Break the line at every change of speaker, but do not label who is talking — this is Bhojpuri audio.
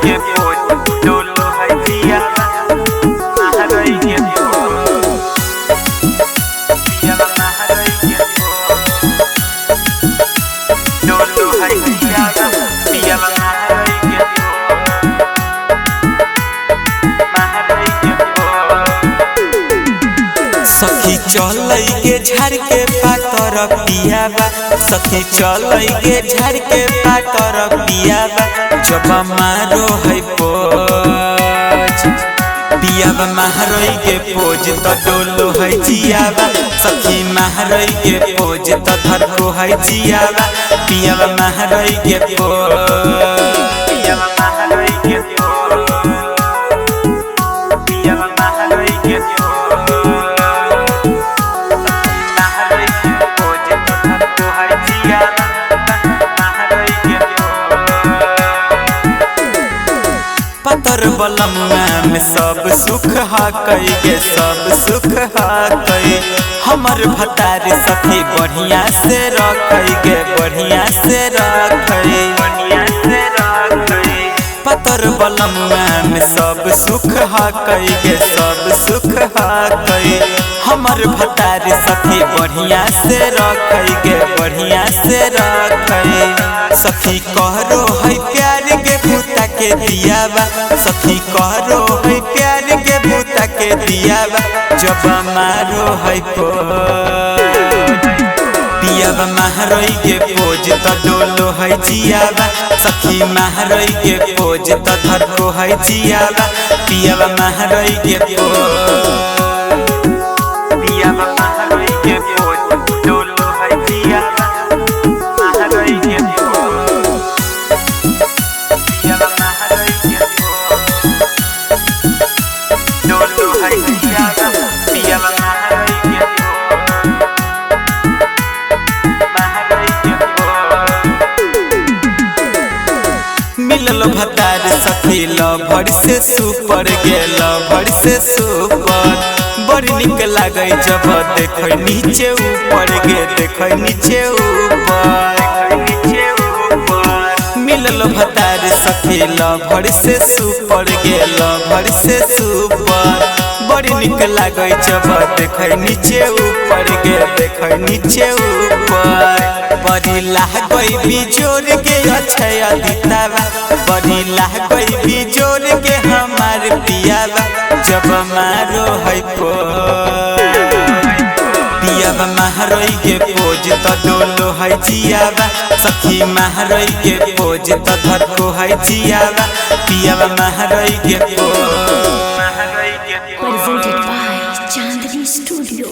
के पोज डोलो है जिया महरई के पोज पिया महरई के पोज डोलो है जिया पिया महरई के पोज महरई के पोज सखी चलई के झाड़ के पातर पियाबा सखी चलई के झाड़ के पातर पियाबा जब मारो है पोज पियाबा महरई के पोज तो डोलो है जियाबा सखी महरई के पोज तो धरको है जियाबा पियाबा महरई के पोज पियाबा महरई के पोज पियाबा महरई के पोज पतर बलमुआ में सब सुख हा कई गे सब सुख हा कई हमर भतार सखी बढ़िया से रखई गे बढ़िया से रखई बढ़िया से रखई पतर बलमुआ में सब सुख हा कई गे सब सुख हा कई हमर भतार सखी बढ़िया से रखई गे बढ़िया से रखई सखी कहरो है प्यार के भूता के दियाबा सखी कहरो है प्यार के भूता के दियाबा जब मारो है पियाबा महरई के पोज तो डोलो है जियाबा सखी महरई के पोज तो धरको है जियाबा पियाबा महरई के पोज पियाबा महरई के पोज डोलो है जियाबा महरई के मिलल भतार सखी लभर से सुपर गेल भर से सुपर बड़ निक लागे जब देख नीचे ऊपर गे देख नीचे ऊपर मिलल भतार सखी लभर से सुपर गेल भर से सुपर बड़ निक लागे जब देख नीचे ऊपर गे देख नीचे ऊपर बड़ी लागई बिजोर के अछय दितावा बड़ी लागई बिजोर के हमार पियाबा जब मारो है पियाबा महरई के पोज तो डोलो है जियाबा सखी महरई के पोज तो धरको है जियाबा पियाबा महरई के pose.
Presented by Chandni Studio.